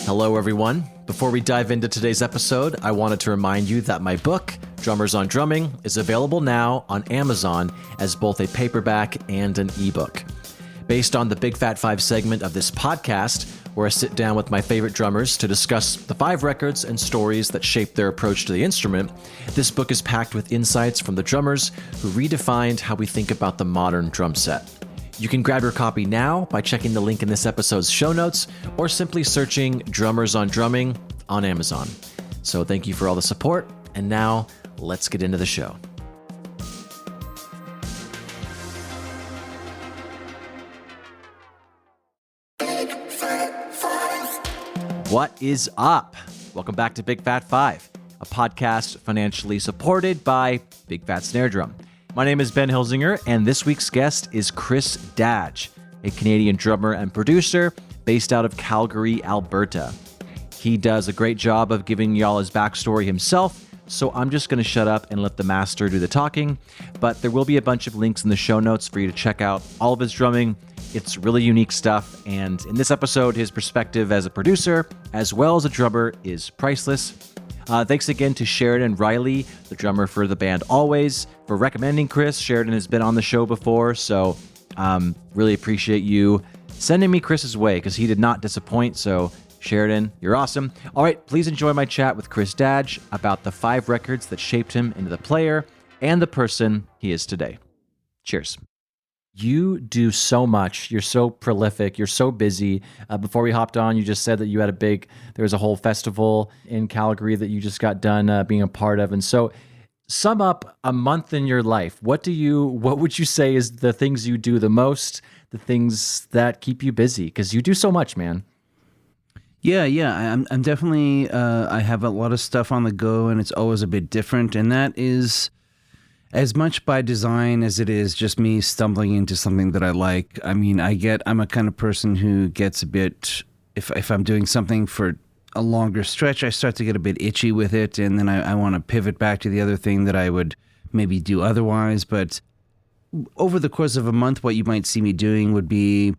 Hello, everyone. Before we dive into today's episode, I wanted to remind you that my book, Drummers on Drumming, is available now on Amazon as both a paperback and an ebook. Based on the Big Fat Five segment of this podcast, where I sit down with my favorite drummers to discuss the 5 records and stories that shaped their approach to the instrument, this book is packed with insights from the drummers who redefined how we think about the modern drum set. You can grab your copy now by checking the link in this episode's show notes or simply searching Drummers on Drumming on Amazon. So thank you for all the support, and now let's get into the show. What is up? Welcome back to Big Fat Five, a podcast financially supported by Big Fat Snare Drum. My name is Ben Hilsinger, and this week's guest is Chris Dadge, a Canadian drummer and producer based out of Calgary, Alberta. He does a great job of giving y'all his backstory himself, so I'm just going to shut up and let the master do the talking, but there will be a bunch of links in the show notes for you to check out all of his drumming. It's really unique stuff, and in this episode, his perspective as a producer, as well as a drummer, is priceless. Thanks again to Sheridan Riley, the drummer for the band Alvvays, for recommending Chris. Sheridan has been on the show before, so really appreciate you sending me Chris's way, because he did not disappoint, so Sheridan, you're awesome. All right, please enjoy my chat with Chris Dadge about the 5 records that shaped him into the player and the person he is today. Cheers. You do so much. You're so prolific. You're so busy. Before we hopped on, you just said that you had there was a whole festival in Calgary that you just got done being a part of. And so sum up a month in your life. What would you say is the things you do the most, the things that keep you busy? Because you do so much, man. Yeah. I'm definitely, I have a lot of stuff on the go, and it's always a bit different. And that is as much by design as it is just me stumbling into something that I like. I mean, I'm a kind of person who gets a bit, if I'm doing something for a longer stretch, I start to get a bit itchy with it, and then I want to pivot back to the other thing that I would maybe do otherwise. But over the course of a month, what you might see me doing would be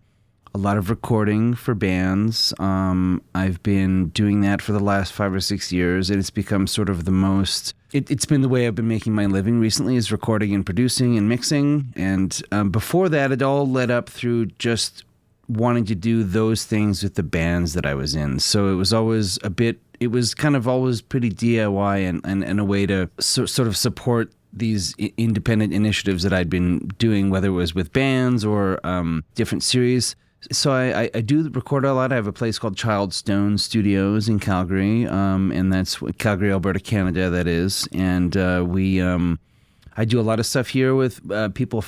a lot of recording for bands. I've been doing that for the last 5 or 6 years, and it's become sort of the most... It's been the way I've been making my living recently, is recording and producing and mixing. And before that, it all led up through just wanting to do those things with the bands that I was in. So it was always it was kind of always pretty DIY and a way to sort of support these independent initiatives that I'd been doing, whether it was with bands or different series. So I do record a lot. I have a place called Child Stone Studios in Calgary, and that's Calgary, Alberta, Canada, that is. And I do a lot of stuff here with people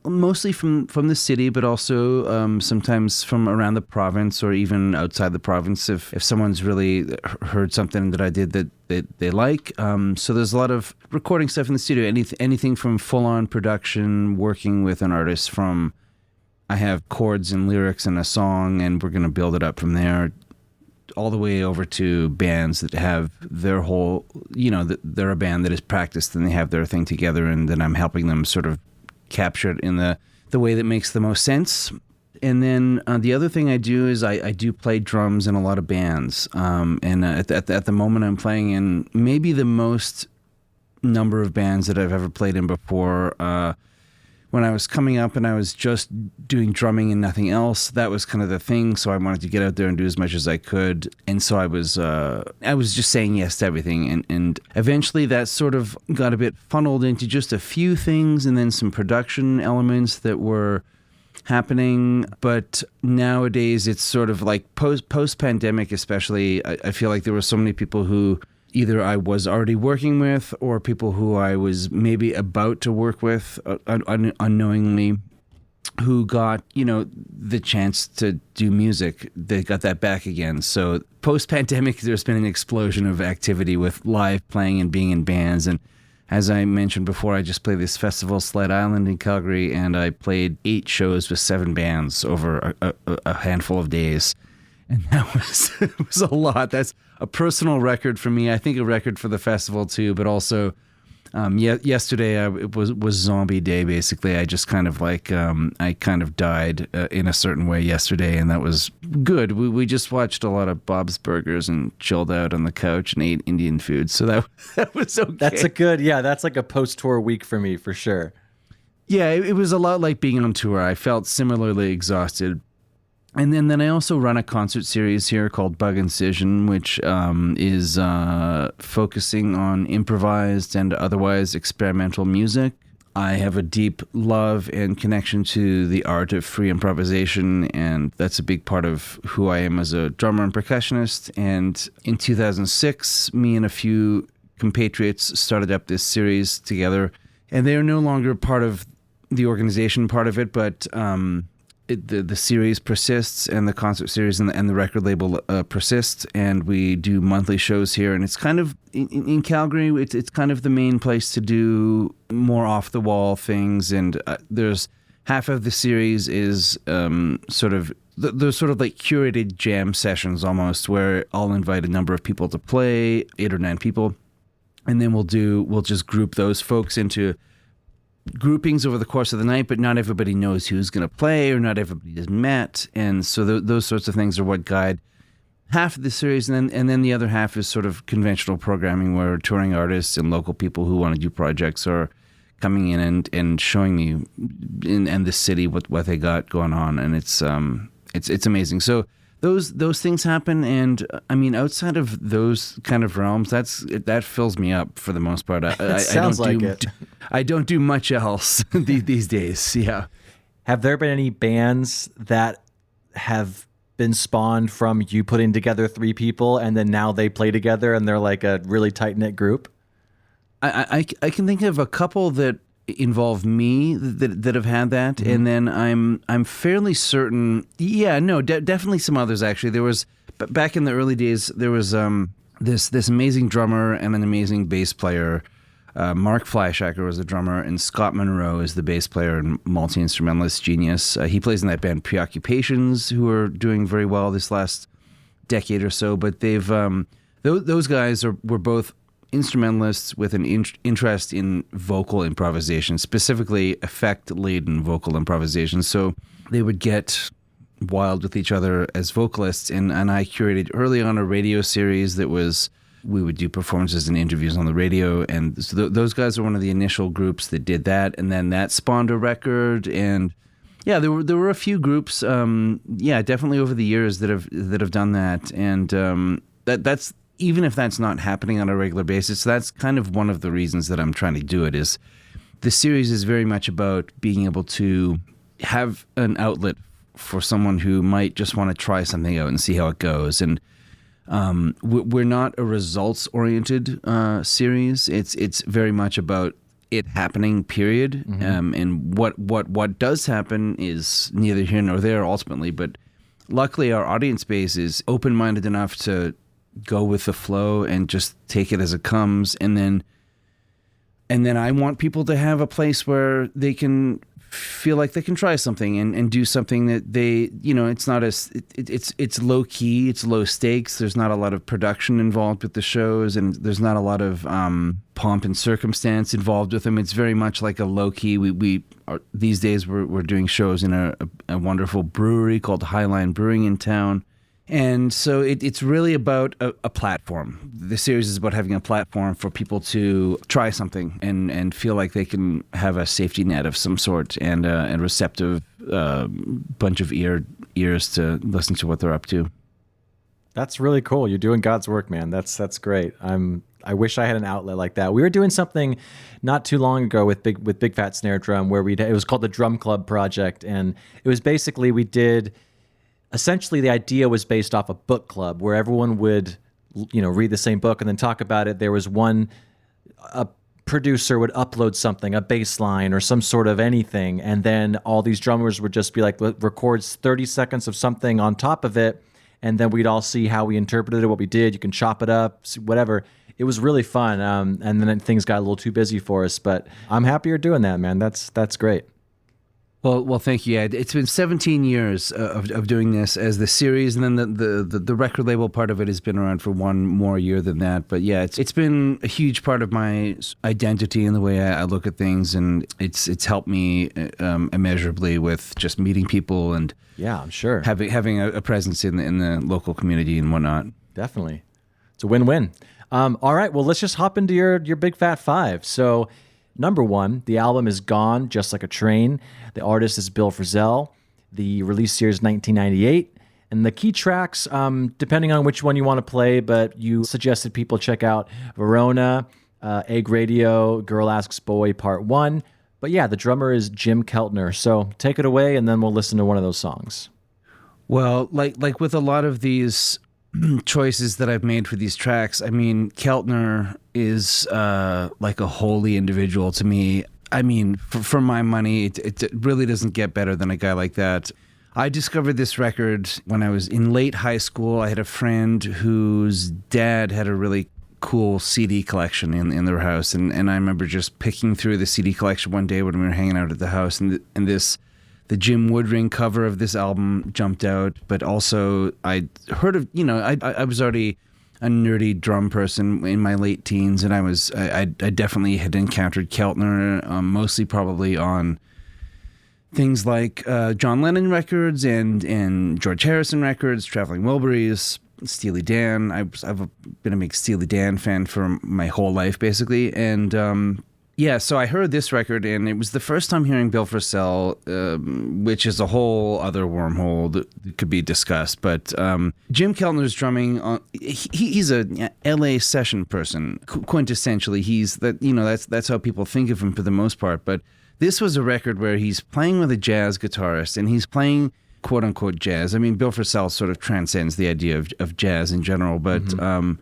mostly from the city, but also sometimes from around the province or even outside the province if someone's really heard something that I did that they like. So there's a lot of recording stuff in the studio, anything from full-on production, working with an artist from... I have chords and lyrics and a song, and we're going to build it up from there, all the way over to bands that have their whole, they're a band that is practiced and they have their thing together, and then I'm helping them sort of capture it in the way that makes the most sense. And then the other thing I do is I do play drums in a lot of bands, and at the moment I'm playing in maybe the most number of bands that I've ever played in before. When I was coming up and I was just doing drumming and nothing else, that was kind of the thing. So I wanted to get out there and do as much as I could. And so I was just saying yes to everything. And eventually that sort of got a bit funneled into just a few things and then some production elements that were happening. But nowadays it's sort of like post-pandemic especially, I feel like there were so many people who either I was already working with or people who I was maybe about to work with unknowingly, who got, the chance to do music. They got that back again. So post-pandemic, there's been an explosion of activity with live playing and being in bands. And as I mentioned before, I just played this festival, Sled Island in Calgary, and I played 8 shows with 7 bands over a handful of days. And that was a lot. That's a personal record for me. I think a record for the festival too, but also Yesterday it was zombie day. Basically, I just kind of I kind of died in a certain way yesterday, and that was good. We just watched a lot of Bob's Burgers and chilled out on the couch and ate Indian food, so that was okay. That's like a post-tour week for me, for sure. Yeah, it was a lot like being on tour. I felt similarly exhausted. And then I also run a concert series here called Bug Incision, which is focusing on improvised and otherwise experimental music. I have a deep love and connection to the art of free improvisation, and that's a big part of who I am as a drummer and percussionist. And in 2006, me and a few compatriots started up this series together, and they are no longer part of the organization part of it, but the series persists, and the concert series and the record label persists, and we do monthly shows here. And it's kind of in Calgary, it's kind of the main place to do more off the wall things. And there's half of the series is sort of like curated jam sessions almost, where I'll invite a number of people to play, 8 or 9 people, and then we'll just group those folks into groupings over the course of the night, but not everybody knows who's going to play, or not everybody has met. And so those sorts of things are what guide half of the series. And then the other half is sort of conventional programming, where touring artists and local people who want to do projects are coming in and showing me in the city what they got going on. And it's amazing. So those things happen, and I mean, outside of those kind of realms, that fills me up for the most part. I don't do much else these days. Yeah. Have there been any bands that have been spawned from you putting together 3 people, and then now they play together and they're like a really tight knit group? I can think of a couple that involve me that have had that, mm-hmm. And then I'm fairly certain. Yeah, no, definitely some others actually. There was back in the early days. There was this amazing drummer and an amazing bass player. Mark Fleischacker was the drummer, and Scott Monroe is the bass player and multi-instrumentalist genius. He plays in that band Preoccupations, who are doing very well this last decade or so. But they've those guys were both instrumentalists with an interest in vocal improvisation, specifically effect-laden vocal improvisation. So they would get wild with each other as vocalists, and I curated early on a radio series that was, we would do performances and interviews on the radio, and so those guys are one of the initial groups that did that, and then that spawned a record. And yeah, there were a few groups, definitely over the years that have done that, and that's, even if that's not happening on a regular basis, that's kind of one of the reasons that I'm trying to do it. Is the series is very much about being able to have an outlet for someone who might just want to try something out and see how it goes. And we're not a results-oriented series. It's very much about it happening, period. Mm-hmm. And what does happen is neither here nor there ultimately. But luckily, our audience base is open-minded enough to go with the flow and just take it as it comes. And then I want people to have a place where they can feel like they can try something and do something that they, it's not it's low key, it's low stakes. There's not a lot of production involved with the shows, and there's not a lot of pomp and circumstance involved with them. It's very much like a low key. We are, these days we're doing shows in a wonderful brewery called Highline Brewing in town. And so it's really about a platform. The series is about having a platform for people to try something and feel like they can have a safety net of some sort, and a receptive bunch of ears to listen to what they're up to. That's really cool. You're doing God's work, man. That's great. I wish I had an outlet like that. We were doing something not too long ago with Big Fat Snare Drum, where it was called the Drum Club Project, and it was basically essentially, the idea was based off a book club where everyone would, read the same book and then talk about it. There was a producer would upload something, a bass line or some sort of anything, and then all these drummers would just be like, records 30 seconds of something on top of it, and then we'd all see how we interpreted it, what we did. You can chop it up, whatever. It was really fun, and then things got a little too busy for us, but I'm happy you're doing that, man. That's great. Well, thank you. Yeah, it's been 17 years of doing this as the series, and then the record label part of it has been around for one more year than that. But yeah, it's been a huge part of my identity and the way I look at things, and it's helped me immeasurably with just meeting people and yeah, I'm sure having a presence in the local community and whatnot. Definitely, it's a win-win. All right, well, let's just hop into your Big Fat Five. So, number one, the album is Gone Just Like a Train. The artist is Bill Frisell. The release year is 1998. And the key tracks, depending on which one you want to play, but you suggested people check out Verona, Egg Radio, Girl Asks Boy Part 1. But yeah, the drummer is Jim Keltner. So take it away, and then we'll listen to one of those songs. Well, like with a lot of these choices that I've made for these tracks, I mean, Keltner is like a holy individual to me. I mean, for my money, it really doesn't get better than a guy like that. I discovered this record when I was in late high school. I had a friend whose dad had a really cool CD collection in their house, and I remember just picking through the CD collection one day when we were hanging out at the house, and the Jim Woodring cover of this album jumped out, but also I heard of, I was already a nerdy drum person in my late teens, and I definitely had encountered Keltner, mostly probably on things like John Lennon records and George Harrison records, Traveling Wilburys, Steely Dan. I've been a big Steely Dan fan for my whole life, basically, and yeah, so I heard this record, and it was the first time hearing Bill Frisell, which is a whole other wormhole that could be discussed. But Jim Keltner's drumming, he's a LA session person, quintessentially. That's how people think of him for the most part. But this was a record where he's playing with a jazz guitarist, and he's playing quote unquote jazz. I mean, Bill Frisell sort of transcends the idea of jazz in general, but. Mm-hmm.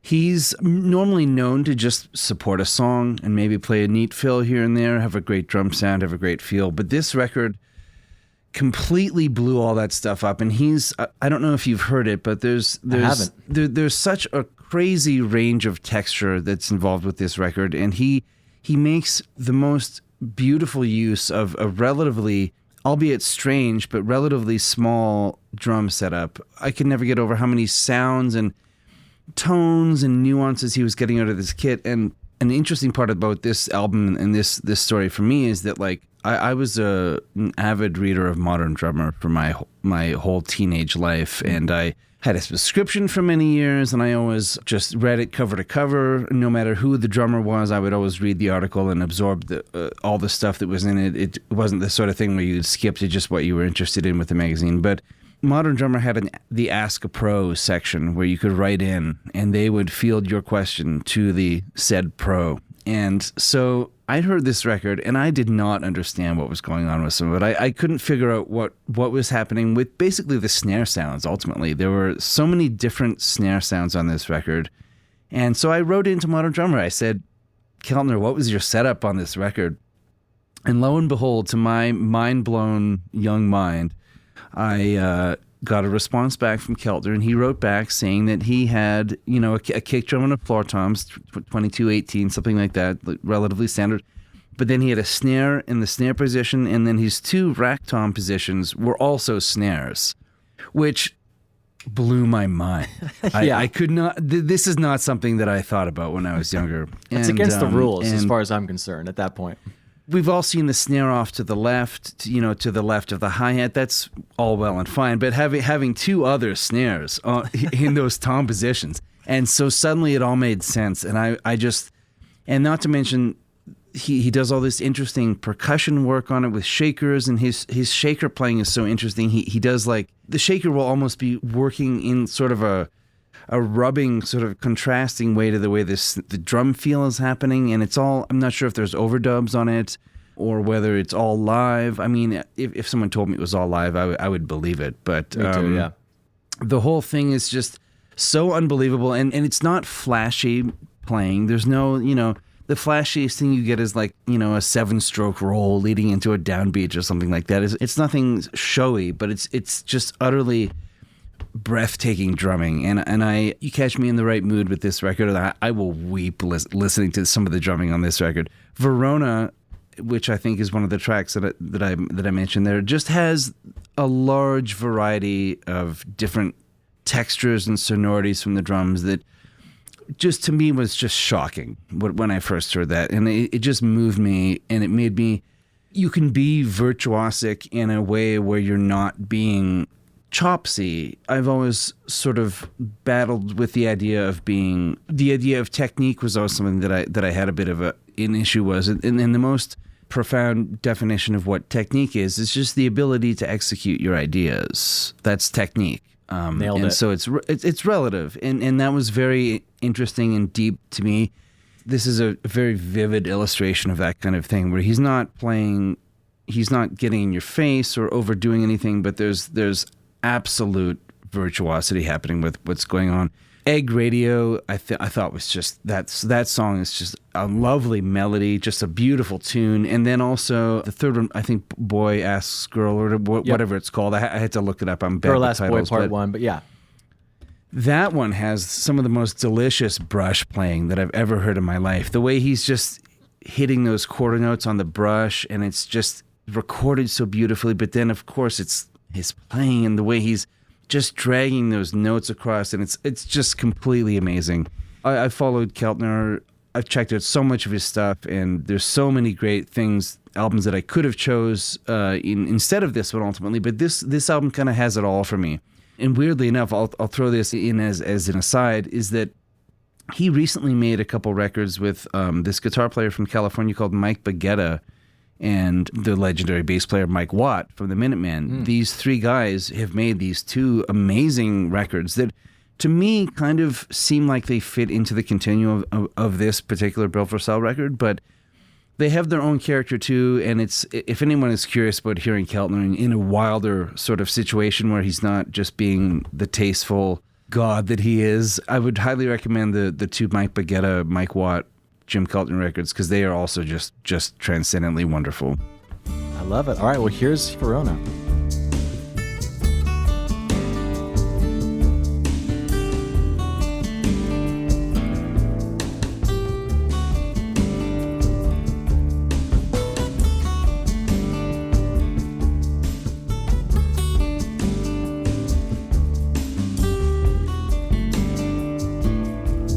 He's normally known to just support a song and maybe play a neat fill here and there, have a great drum sound, have a great feel. But this record completely blew all that stuff up. And I don't know if you've heard it, but there's such a crazy range of texture that's involved with this record. And he makes the most beautiful use of a relatively, albeit strange, but relatively small drum setup. I can never get over how many sounds and tones and nuances he was getting out of this kit. And an interesting part about this album and this story for me is that, like, I was an avid reader of Modern Drummer for my whole teenage life, and I had a subscription for many years, and I always just read it cover to cover. No matter who the drummer was, I would always read the article and absorb all the stuff that was in it. It wasn't the sort of thing where you'd skip to just what you were interested in with the magazine, but Modern Drummer had the Ask a Pro section where you could write in and they would field your question to the said pro. And so I'd heard this record and I did not understand what was going on with some of it. I couldn't figure out what was happening with basically the snare sounds, ultimately. There were so many different snare sounds on this record. And so I wrote into Modern Drummer. I said, Keltner, what was your setup on this record? And lo and behold, to my mind-blown young mind, I got a response back from Keltner, and he wrote back saying that he had, a kick drum and a floor toms, 2218, something like that, relatively standard. But then he had a snare in the snare position, and then his two rack tom positions were also snares, which blew my mind. Yeah. I could not. This is not something that I thought about when I was younger. It's against the rules, as far as I'm concerned, at that point. We've all seen the snare off to the left, to the left of the hi-hat. That's all well and fine. But having two other snares in those tom positions. And so suddenly it all made sense. And I just, and not to mention, he does all this interesting percussion work on it with shakers. And his shaker playing is so interesting. He does, like, the shaker will almost be working in sort of a rubbing, sort of contrasting way to the way the drum feel is happening. And it's all, I'm not sure if there's overdubs on it or whether it's all live. I mean, if someone told me it was all live, I would believe it. But me too, yeah. The whole thing is just so unbelievable. And it's not flashy playing. There's no, the flashiest thing you get is like, a 7-stroke roll leading into a downbeat or something like that. It's nothing showy, but it's just utterly breathtaking drumming, and you catch me in the right mood with this record, I will weep listening to some of the drumming on this record. Verona which I think is one of the tracks that I mentioned there, just has a large variety of different textures and sonorities from the drums that just to me was just shocking when I first heard that. And it just moved me, and it made me, you can be virtuosic in a way where you're not being chopsy. I've always sort of battled with the idea of technique was always something that I had a bit of an issue was. And the most profound definition of what technique is just the ability to execute your ideas. That's technique. Nailed it. So it's relative. And that was very interesting and deep to me. This is a very vivid illustration of that kind of thing where he's not getting in your face or overdoing anything, but there's absolute virtuosity happening with what's going on. Egg Radio, I thought was just, that song is just a lovely melody, just a beautiful tune. And then also the third one, I think Boy Asks Girl or whatever it's called. I had to look it up. I'm bad Girl with Asks Boy titles, Part 1, but yeah. That one has some of the most delicious brush playing that I've ever heard in my life. The way he's just hitting those quarter notes on the brush, and it's just recorded so beautifully. But then, of course, it's his playing and the way he's just dragging those notes across, and it's just completely amazing. I followed Keltner. I've checked out so much of his stuff, and there's so many great albums that I could have chose instead of this one ultimately. But this album kind of has it all for me. And weirdly enough, I'll throw this in as an aside, is that he recently made a couple records with this guitar player from California called Mike Baguetta and the legendary bass player Mike Watt from the Minutemen. These three guys have made these two amazing records that, to me, kind of seem like they fit into the continuum of this particular Built for Sale record, but they have their own character too, and it's, if anyone is curious about hearing Keltner in a wilder sort of situation where he's not just being the tasteful god that he is, I would highly recommend the two Mike Baguetta, Mike Watt, Jim Keltner records, because they are also just transcendently wonderful. I love it. All right, well, here's Verona.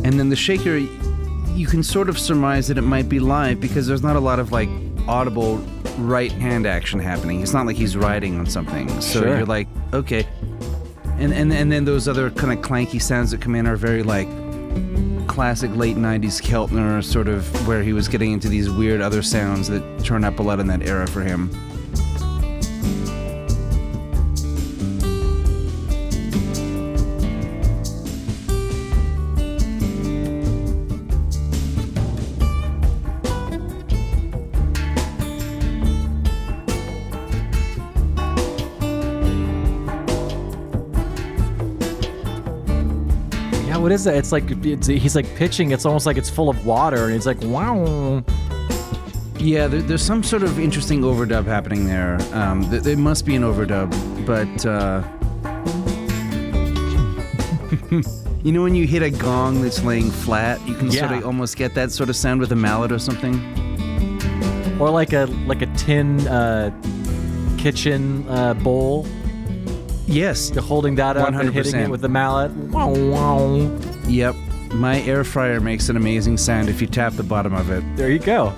And then the shaker, you can sort of surmise that it might be live because there's not a lot of like audible right hand action happening. It's not like he's riding on something. So Sure. You're like, okay. And then those other kind of clanky sounds that come in are very like classic late 90s Keltner, sort of where he was getting into these weird other sounds that turn up a lot in that era for him. What is that? It's like he's like pitching. It's almost like it's full of water, and it's like wow. Yeah, there's some sort of interesting overdub happening there. There must be an overdub, but you know when you hit a gong that's laying flat, you can sort of almost get that sort of sound with a mallet or something. Or like a tin kitchen bowl. Yes. You're holding that up 100%. And hitting it with the mallet. Wow, wow. Yep. My air fryer makes an amazing sound if you tap the bottom of it. There you go.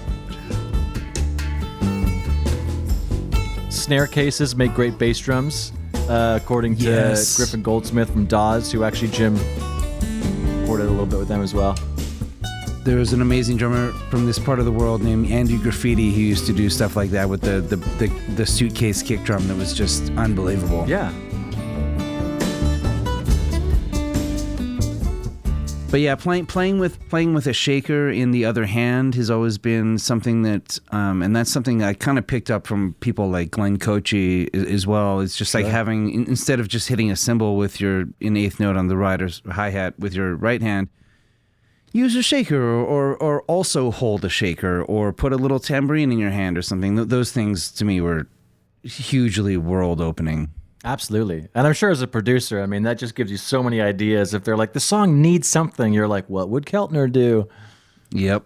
Snare cases make great bass drums, according to Griffin Goldsmith from Dawes, who actually Jim recorded a little bit with them as well. There's an amazing drummer from this part of the world named Andy Graffiti who used to do stuff like that with the suitcase kick drum that was just unbelievable. Yeah. But yeah, playing with a shaker in the other hand has always been something that, and that's something I kind of picked up from people like Glenn Cochee as well. It's just like having, instead of just hitting a cymbal with your eighth note on the rider's hi-hat with your right hand, use a shaker or also hold a shaker or put a little tambourine in your hand or something. Those things to me were hugely world-opening. Absolutely. And I'm sure as a producer, I mean, that just gives you so many ideas. If they're like, the song needs something, you're like, what would Keltner do? Yep.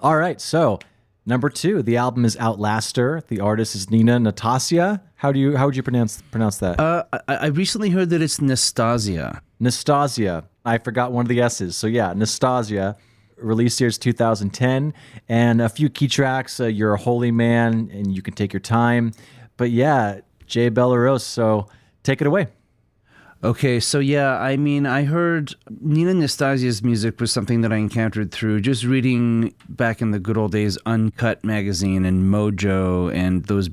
All right. So Number 2, the album is Outlaster. The artist is Nina Nastasia. How would you pronounce that? I recently heard that it's Nastasia. Nastasia. I forgot one of the S's. So yeah, Nastasia. Release year is 2010. And a few key tracks, You're a Holy Man, and You Can Take Your Time. But yeah, Jay Belarus. So take it away. Okay, so yeah, I mean, I heard Nina Nastasia's music was something that I encountered through just reading back in the good old days Uncut magazine and Mojo and those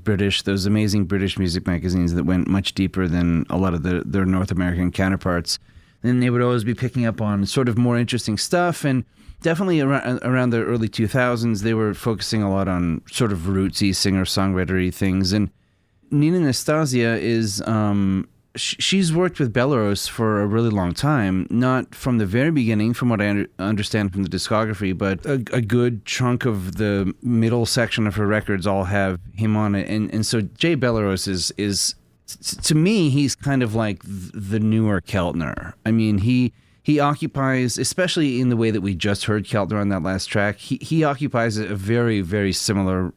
amazing British music magazines that went much deeper than a lot of their North American counterparts. And they would always be picking up on sort of more interesting stuff, and definitely around the early 2000s, they were focusing a lot on sort of rootsy singer-songwritery things. And Nina Nastasia is... she's worked with Belarus for a really long time, not from the very beginning, from what I understand from the discography, but a good chunk of the middle section of her records all have him on it. And so Jay Belarus is, to me, he's kind of like the newer Keltner. I mean, he occupies, especially in the way that we just heard Keltner on that last track, he occupies a very, very similar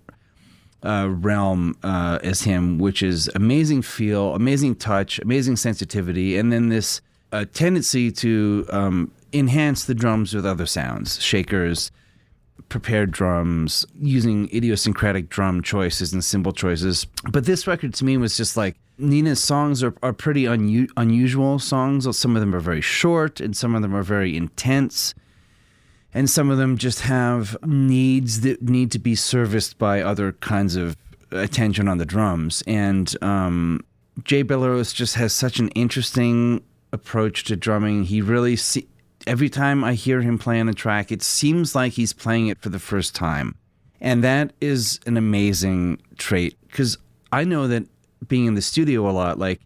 realm as him, which is amazing feel, amazing touch, amazing sensitivity, and then this tendency to enhance the drums with other sounds, shakers, prepared drums, using idiosyncratic drum choices and cymbal choices. But this record to me was just like, Nina's songs are pretty unusual songs. Some of them are very short, and some of them are very intense. And some of them just have needs that need to be serviced by other kinds of attention on the drums. And Jay Belarus just has such an interesting approach to drumming. He really, every time I hear him play on a track, it seems like he's playing it for the first time. And that is an amazing trait, because I know that being in the studio a lot, like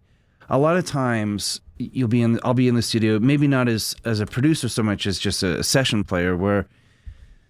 a lot of times... I'll be in the studio, maybe not as a producer so much as just a session player, where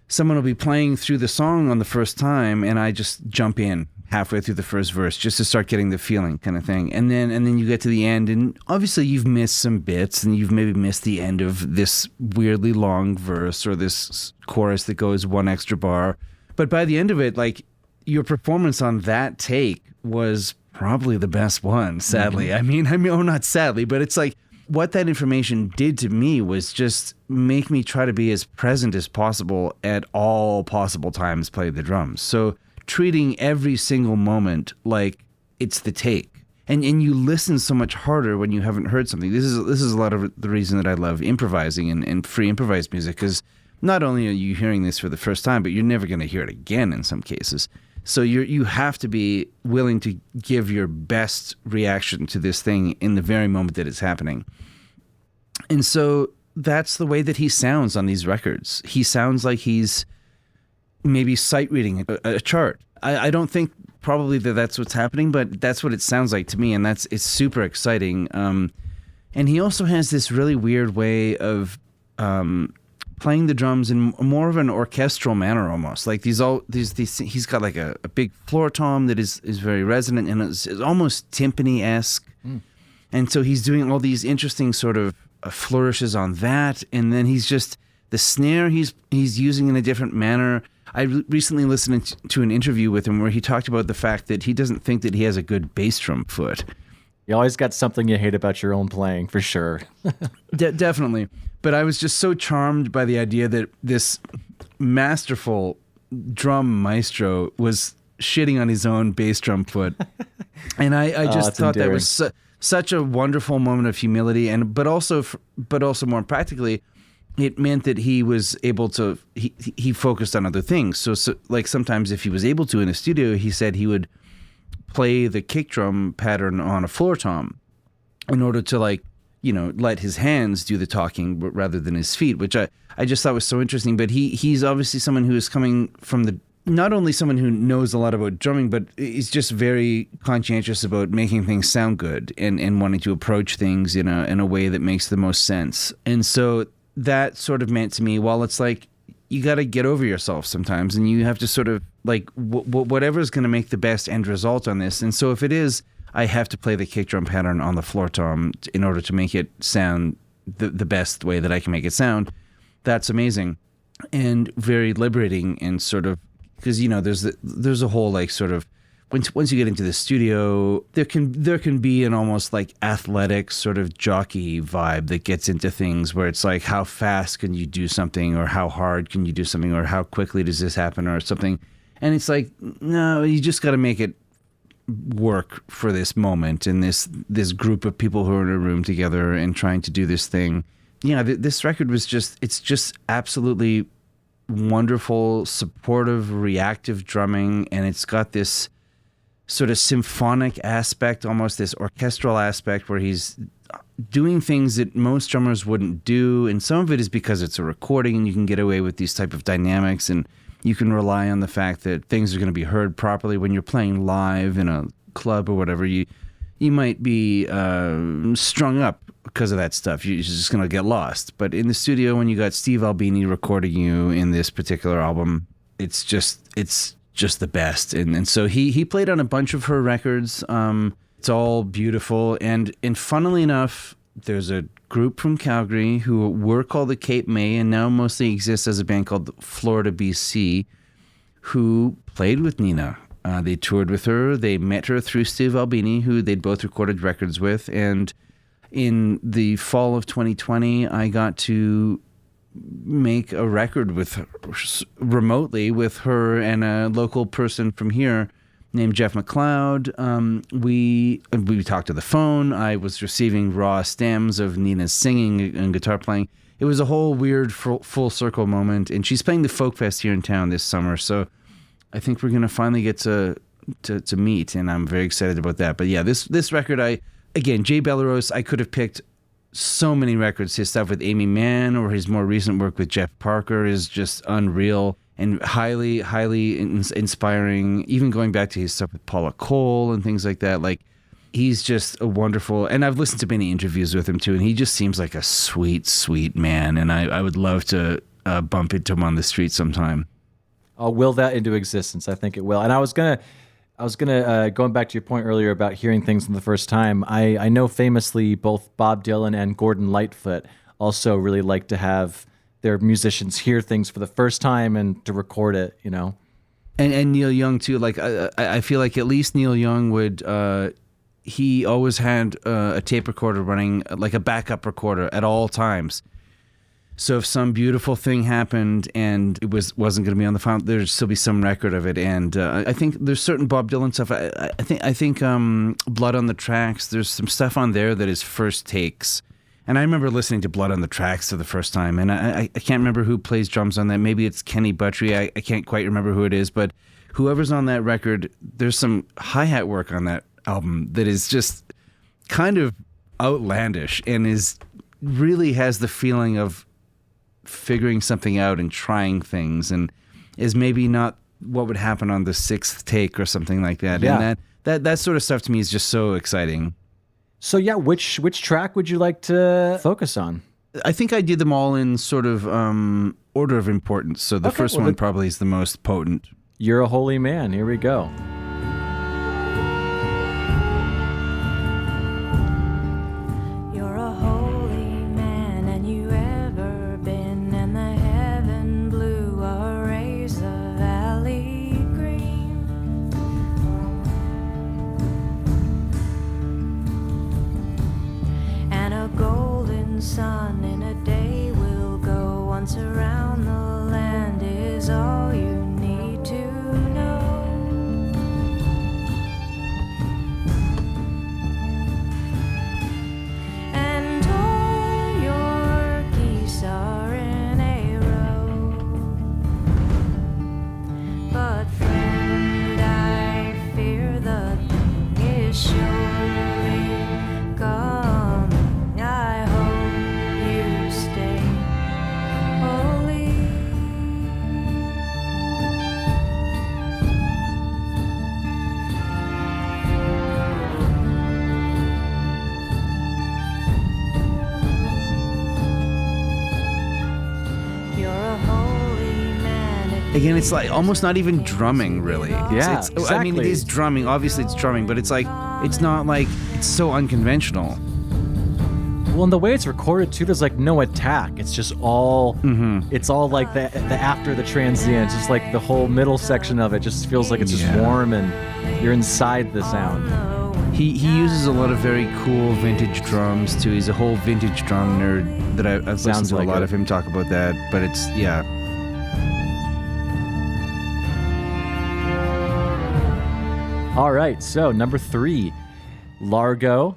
someone will be playing through the song on the first time, and I just jump in halfway through the first verse just to start getting the feeling, kind of thing. And then you get to the end, and obviously you've missed some bits, and you've maybe missed the end of this weirdly long verse or this chorus that goes one extra bar. But by the end of it, like, your performance on that take was probably the best one, sadly. Mm-hmm. I mean, not sadly, but it's like what that information did to me was just make me try to be as present as possible at all possible times playing the drums. So treating every single moment like it's the take. And you listen so much harder when you haven't heard something. This is a lot of the reason that I love improvising and free improvised music, because not only are you hearing this for the first time, but you're never going to hear it again in some cases. So you have to be willing to give your best reaction to this thing in the very moment that it's happening. And so that's the way that he sounds on these records. He sounds like he's maybe sight reading a chart. I don't think probably that's what's happening, but that's what it sounds like to me, and it's super exciting. And he also has this really weird way of playing the drums in more of an orchestral manner, almost like these. He's got like a big floor tom that is very resonant and is almost timpani-esque, and so he's doing all these interesting sort of flourishes on that, and then he's just the snare he's using in a different manner. I recently listened to an interview with him where he talked about the fact that he doesn't think that he has a good bass drum foot. You always got something you hate about your own playing, for sure. Definitely. But I was just so charmed by the idea that this masterful drum maestro was shitting on his own bass drum foot. And I just thought endearing. That was such a wonderful moment of humility. But also more practically, it meant that he was able to, he focused on other things. So like sometimes if he was able to in a studio, he said he would play the kick drum pattern on a floor tom in order to let his hands do the talking rather than his feet, which I just thought was so interesting. But he's obviously someone who is coming from not only someone who knows a lot about drumming, but is just very conscientious about making things sound good and wanting to approach things in a way that makes the most sense. And so that sort of meant to me, well, it's like you got to get over yourself sometimes, and you have to sort of like whatever's going to make the best end result on this. And so if it is, I have to play the kick drum pattern on the floor tom in order to make it sound the best way that I can make it sound. That's amazing and very liberating and sort of because there's a whole like sort of once you get into the studio, there can be an almost like athletic sort of jockey vibe that gets into things where it's like, how fast can you do something, or how hard can you do something, or how quickly does this happen, or something. And it's like, no, you just got to make it work for this moment and this group of people who are in a room together and trying to do this thing. This record was it's just absolutely wonderful, supportive, reactive drumming, and it's got this sort of symphonic aspect, almost this orchestral aspect where he's doing things that most drummers wouldn't do. And some of it is because it's a recording and you can get away with these type of dynamics, and you can rely on the fact that things are going to be heard properly. When you're playing live in a club or whatever, you might be strung up because of that stuff. You're just going to get lost. But in the studio, when you got Steve Albini recording you in this particular album, it's just the best. And so he played on a bunch of her records. It's all beautiful. And funnily enough, there's a group from Calgary who were called the Cape May and now mostly exist as a band called Florida BC, who played with Nina. They toured with her. They met her through Steve Albini, who they'd both recorded records with. And in the fall of 2020, I got to make a record with her, remotely with her and a local person from here named Jeff McLeod. We talked to the phone. I was receiving raw stems of Nina's singing and guitar playing. It was a whole weird full circle moment. And she's playing the Folk Fest here in town this summer, so I think we're gonna finally get to meet, and I'm very excited about that. But yeah, this record, Jay Belleros, I could have picked so many records. His stuff with Amy Mann or his more recent work with Jeff Parker is just unreal and highly, highly inspiring. Even going back to his stuff with Paula Cole and things like that. Like, he's just a wonderful, and I've listened to many interviews with him too, and he just seems like a sweet, sweet man. And I would love to bump into him on the street sometime. I'll will that into existence. I think it will. And I was gonna going back to your point earlier about hearing things for the first time. I know famously both Bob Dylan and Gordon Lightfoot also really like to have their musicians hear things for the first time and to record it, And Neil Young too. Like I feel like at least Neil Young would. He always had a tape recorder running, like a backup recorder at all times. So if some beautiful thing happened and it wasn't going to be on the file, there'd still be some record of it. And I think there's certain Bob Dylan stuff. I think Blood on the Tracks. There's some stuff on there that is first takes. And I remember listening to Blood on the Tracks for the first time, and I can't remember who plays drums on that. Maybe it's Kenny Buttrey. I can't quite remember who it is, but whoever's on that record, there's some hi-hat work on that album that is just kind of outlandish and really has the feeling of figuring something out and trying things, and is maybe not what would happen on the sixth take or something like that. Yeah. And that sort of stuff to me is just so exciting. So yeah, which track would you like to focus on? I think I did them all in sort of order of importance. So the first one probably is the most potent. You're a Holy Man. Here we go. Sun in a day will go once around the land is all you need to know. And all your geese are in a row. But friend, I fear the thing is surely come. I hope Again, it's like almost not even drumming, really. Yeah, exactly. I mean, it is drumming. Obviously, it's drumming, but it's not like it's so unconventional. Well, and the way it's recorded too, there's like no attack. It's just all, it's all like the after the transient, just like the whole middle section of it just feels like it's just warm and you're inside the sound. He uses a lot of very cool vintage drums too. He's a whole vintage drum nerd that I've listened to a lot of him talk about that. But it's, yeah. All right, so number 3, Largo,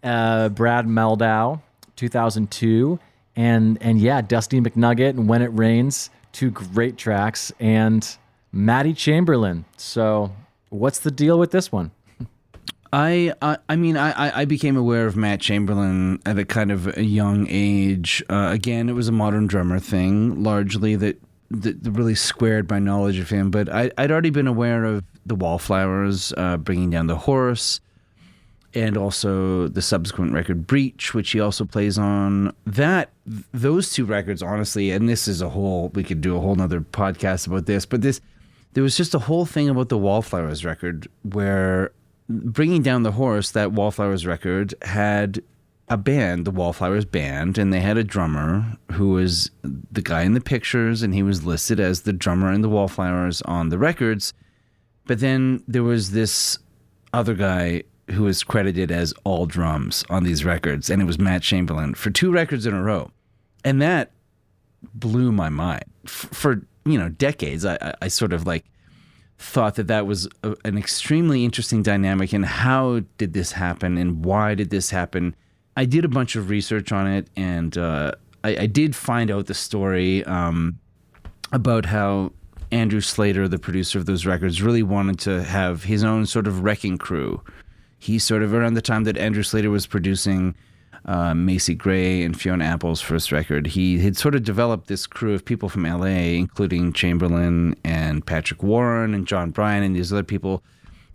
Brad Meldau, 2002, and yeah, Dusty McNugget and When It Rains, 2 great tracks, and Matty Chamberlain. So what's the deal with this one? I became aware of Matt Chamberlain at a kind of a young age. Again, it was a modern drummer thing, largely that really squared my knowledge of him. But I'd already been aware of the Wallflowers, Bringing Down the Horse, and also the subsequent record Breach, which he also plays on. Those 2 records, honestly, and this is we could do a whole nother podcast about this, but there was just a whole thing about the Wallflowers record where Bringing Down the Horse, that Wallflowers record, had a band, the Wallflowers Band, and they had a drummer who was the guy in the pictures, and he was listed as the drummer in the Wallflowers on the records. But then there was this other guy who was credited as all drums on these records, and it was Matt Chamberlain for 2 records in a row. And that blew my mind. For decades, I sort of like thought that was an extremely interesting dynamic, and how did this happen and why did this happen? I did a bunch of research on it, and I did find out the story about how Andrew Slater, the producer of those records, really wanted to have his own sort of wrecking crew. He sort of, around the time that Andrew Slater was producing Macy Gray and Fiona Apple's first record, he had sort of developed this crew of people from LA, including Chamberlain and Patrick Warren and John Bryan and these other people.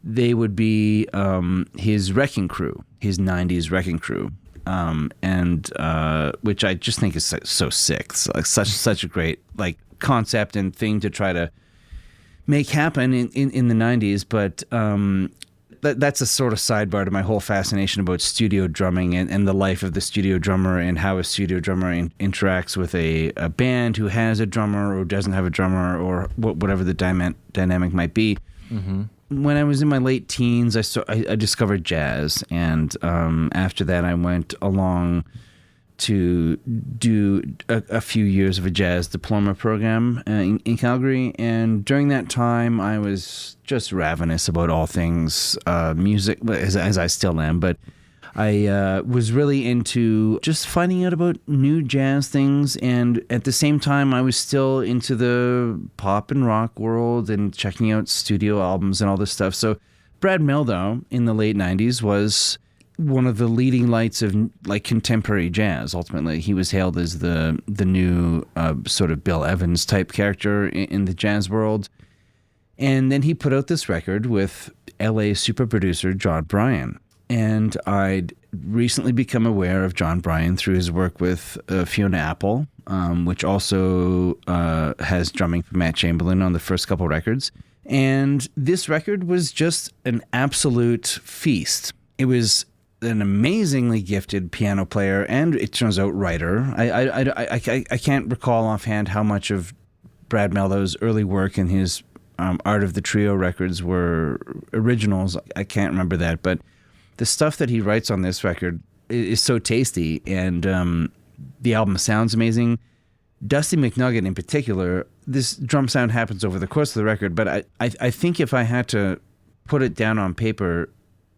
They would be his wrecking crew, his 90s wrecking crew, which I just think is so sick. It's like such a great like concept and thing to try to make happen in the 90s, but that's a sort of sidebar to my whole fascination about studio drumming and the life of the studio drummer and how a studio drummer interacts with a band who has a drummer or doesn't have a drummer or whatever the dynamic might be. Mm-hmm. When I was in my late teens, I discovered jazz, and after that I went along to do a few years of a jazz diploma program in Calgary. And during that time, I was just ravenous about all things music, as I still am. But I was really into just finding out about new jazz things. And at the same time, I was still into the pop and rock world and checking out studio albums and all this stuff. So Brad Meldau in the late 90s was one of the leading lights of like contemporary jazz. Ultimately, he was hailed as the new sort of Bill Evans type character in the jazz world. And then he put out this record with LA super producer John Bryan. And I'd recently become aware of John Bryan through his work with Fiona Apple, which also has drumming from Matt Chamberlain on the first couple records. And this record was just an absolute feast. It was an amazingly gifted piano player and, it turns out, writer. I can't recall offhand how much of Brad Meldau's early work and his Art of the Trio records were originals. I can't remember that, but the stuff that he writes on this record is so tasty, and the album sounds amazing. Dusty McNugget in particular, this drum sound happens over the course of the record, but I think if I had to put it down on paper,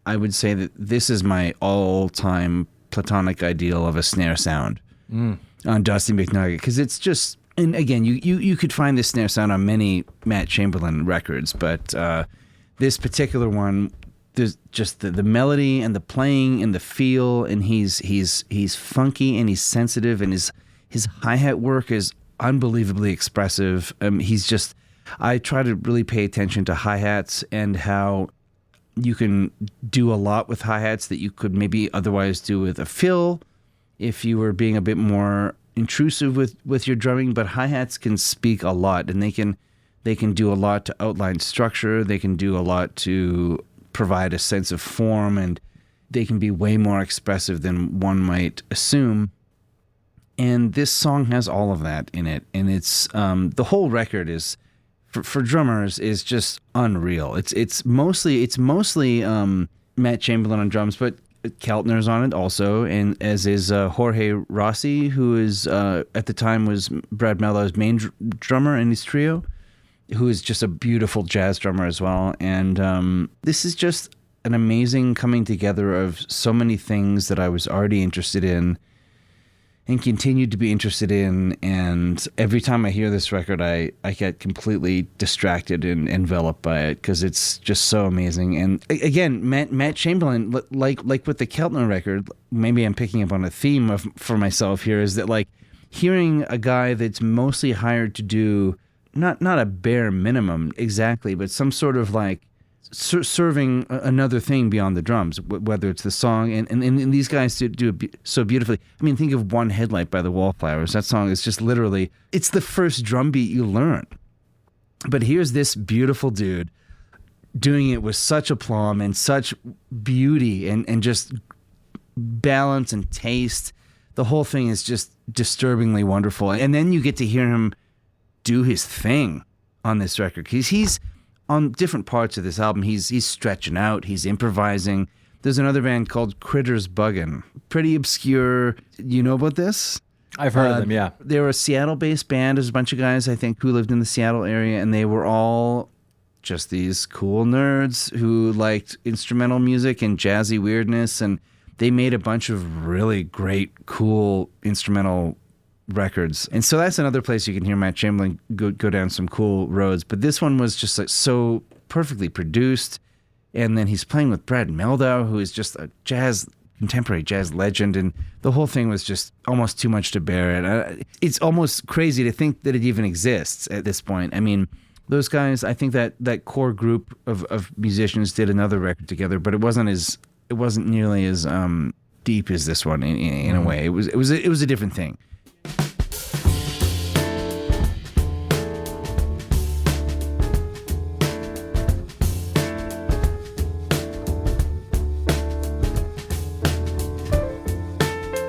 I would say that this is my all-time platonic ideal of a snare sound on Dusty McNugget, because it's just, and again, you could find this snare sound on many Matt Chamberlain records, but this particular one, there's just the melody and the playing and the feel, and he's funky and he's sensitive, and his hi-hat work is unbelievably expressive. I try to really pay attention to hi-hats and how you can do a lot with hi-hats that you could maybe otherwise do with a fill if you were being a bit more intrusive with your drumming. But hi-hats can speak a lot, and they can do a lot to outline structure. They can do a lot to provide a sense of form, and they can be way more expressive than one might assume. And this song has all of that in it. And it's the whole record is, for drummers, is just unreal. It's mostly Matt Chamberlain on drums, but Keltner's on it also, and as is Jorge Rossi, who is at the time was Brad Mellow's main drummer in his trio, who is just a beautiful jazz drummer as well. And this is just an amazing coming together of so many things that I was already interested in and continued to be interested in. And every time I hear this record, I get completely distracted and enveloped by it because it's just so amazing. And again, Matt Chamberlain, like with the Keltner record, maybe I'm picking up on a theme for myself here, is that like hearing a guy that's mostly hired to do not a bare minimum exactly, but some sort of like serving another thing beyond the drums, whether it's the song, and these guys do it so beautifully. I mean, think of One Headlight by the Wallflowers. That song is just literally, it's the first drum beat you learn. But here's this beautiful dude doing it with such aplomb and such beauty and just balance and taste. The whole thing is just disturbingly wonderful. And then you get to hear him do his thing on this record, because he's on different parts of this album. He's stretching out, he's improvising. There's another band called Critters Buggin', pretty obscure. You know about this? I've heard of them, yeah. They were a Seattle-based band. There's a bunch of guys, I think, who lived in the Seattle area, and they were all just these cool nerds who liked instrumental music and jazzy weirdness, and they made a bunch of really great, cool instrumental records. And so that's another place you can hear Matt Chamberlain go down some cool roads. But this one was just like so perfectly produced. And then he's playing with Brad Mehldau, who is just a contemporary jazz legend. And the whole thing was just almost too much to bear. And it's almost crazy to think that it even exists at this point. I mean, those guys, I think that core group of musicians did another record together, but it wasn't nearly as deep as this one in a way. It was a different thing.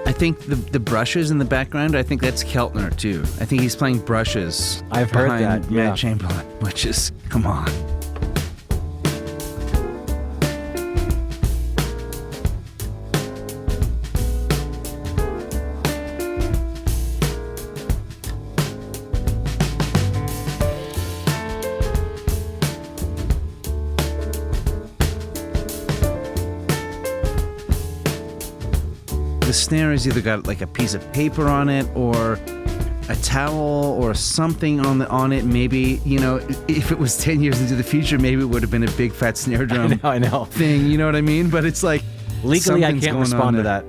I think the brushes in the background, I think that's Keltner too. I think he's playing brushes. I've heard that, yeah. Matt Chamberlain, which is, come on. The snare has either got like a piece of paper on it or a towel or something on it. Maybe, you know, if it was 10 years into the future, maybe it would have been a big fat snare drum I know. thing. You know what I mean? But it's like, legally, I can't respond to that.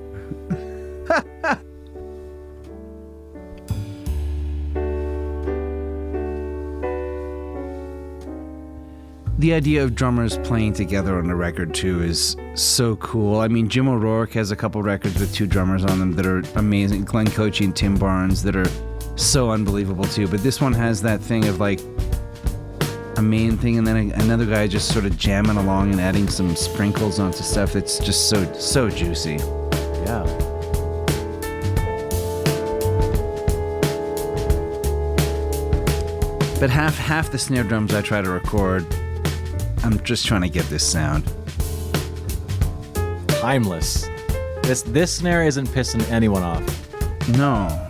The idea of drummers playing together on a record too is so cool. I mean, Jim O'Rourke has a couple records with two drummers on them that are amazing. Glenn Cochee and Tim Barnes that are so unbelievable too. But this one has that thing of like a main thing and then another guy just sort of jamming along and adding some sprinkles onto stuff that's just so juicy. Yeah. But half the snare drums I try to record, I'm just trying to get this sound. Timeless. This snare isn't pissing anyone off. No.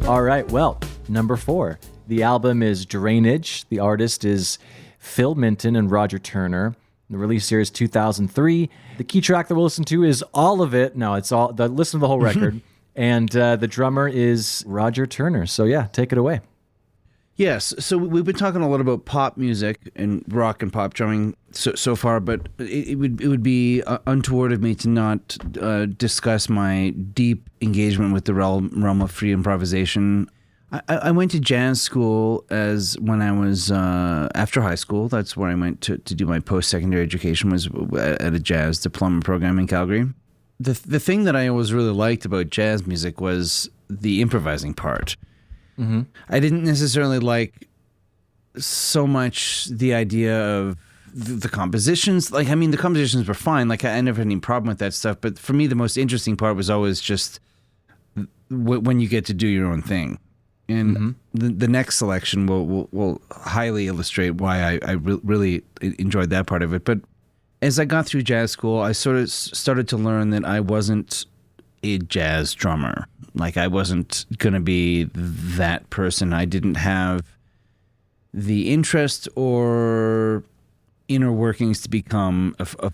All right, well, number 4. The album is Drainage. The artist is Phil Minton and Roger Turner. The release year is 2003. The key track that we'll listen to is all of it. No, it's all. Listen to the whole record. And the drummer is Roger Turner. So yeah, take it away. Yes, so we've been talking a lot about pop music and rock and pop drumming so far, but it would be untoward of me to not discuss my deep engagement with the realm of free improvisation. I went to jazz school when I was after high school. That's where I went to do my post-secondary education, was at a jazz diploma program in Calgary. The thing that I always really liked about jazz music was the improvising part. I didn't necessarily like so much the idea of the compositions, like, I mean, the compositions were fine. Like, I never had any problem with that stuff. But for me, the most interesting part was always just when you get to do your own thing. And the next selection will highly illustrate why I really enjoyed that part of it. But as I got through jazz school, I sort of started to learn that I wasn't a jazz drummer. Like, I wasn't going to be that person. I didn't have the interest or inner workings to become a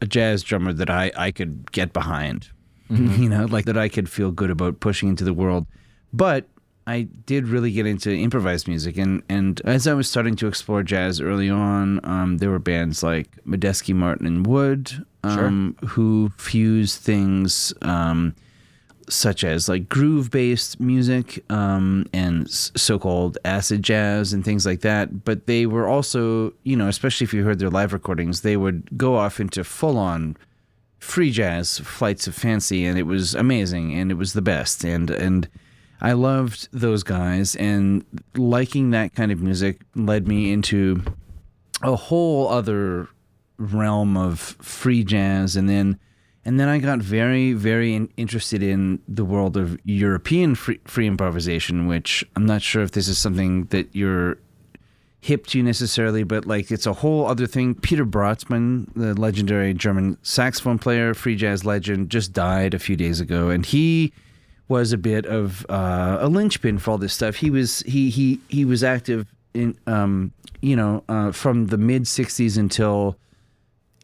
jazz drummer that I could get behind, you know, like that I could feel good about pushing into the world. But I did really get into improvised music, and as I was starting to explore jazz early on, there were bands like Medeski, Martin, and Wood, who fused things such as like groove-based music and so-called acid jazz and things like that. But they were also, you know, especially if you heard their live recordings, they would go off into full-on free jazz, flights of fancy, and it was amazing, and it was the best. And I loved those guys, and liking that kind of music led me into a whole other realm of free jazz, and then I got very, very interested in the world of European free improvisation, which I'm not sure if this is something that you're hip to necessarily, but like it's a whole other thing. Peter Brötzmann, the legendary German saxophone player, free jazz legend, just died a few days ago, and he was a bit of a linchpin for all this stuff. He was active in from the mid '60s until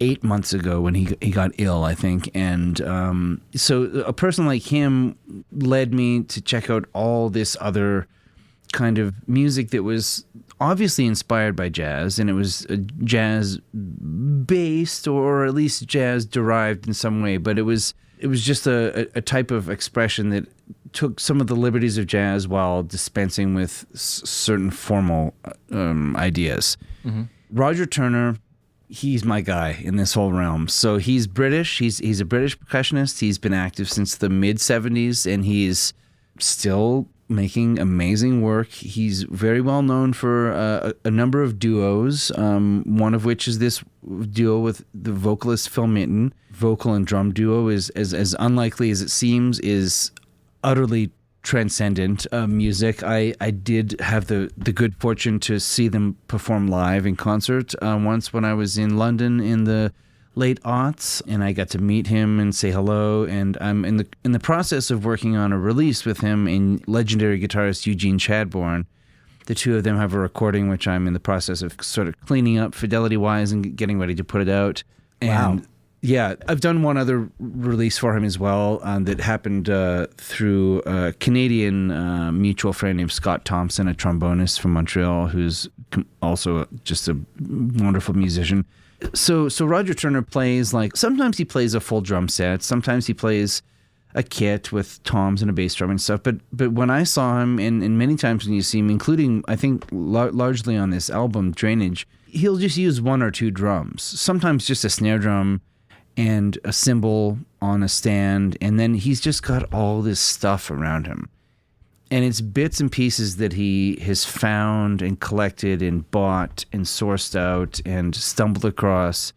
8 months ago when he got ill, I think. And so a person like him led me to check out all this other kind of music that was obviously inspired by jazz, and it was jazz based or at least jazz derived in some way, but it was just a type of expression that took some of the liberties of jazz while dispensing with certain formal ideas. Roger Turner, he's my guy in this whole realm. So he's British. He's a British percussionist. He's been active since the mid 70s, and he's still making amazing work. He's very well known for a number of duos, one of which is this duo with the vocalist Phil Minton. Vocal and drum duo is as unlikely as it seems, is utterly transcendent music. I did have the good fortune to see them perform live in concert once when I was in London in the late aughts, and I got to meet him and say hello. And I'm in the process of working on a release with him and legendary guitarist Eugene Chadbourne. The two of them have a recording which I'm in the process of sort of cleaning up fidelity-wise and getting ready to put it out. And wow. Yeah, I've done one other release for him as well that happened through a Canadian mutual friend named Scott Thompson, a trombonist from Montreal, who's also just a wonderful musician. So Roger Turner plays, like, sometimes he plays a full drum set, sometimes he plays a kit with toms and a bass drum and stuff. But when I saw him, and many times when you see him, including, I think, largely on this album, Drainage, he'll just use one or two drums, sometimes just a snare drum and a cymbal on a stand, and then he's just got all this stuff around him. And it's bits and pieces that he has found and collected and bought and sourced out and stumbled across.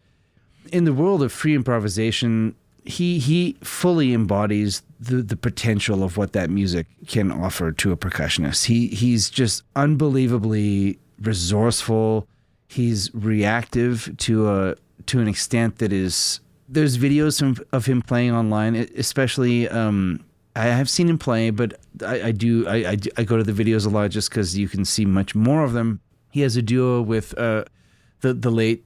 In the world of free improvisation, he fully embodies the potential of what that music can offer to a percussionist. He's just unbelievably resourceful. He's reactive to an extent that is... There's videos of him playing online, especially. I have seen him play, but I go to the videos a lot just because you can see much more of them. He has a duo with the late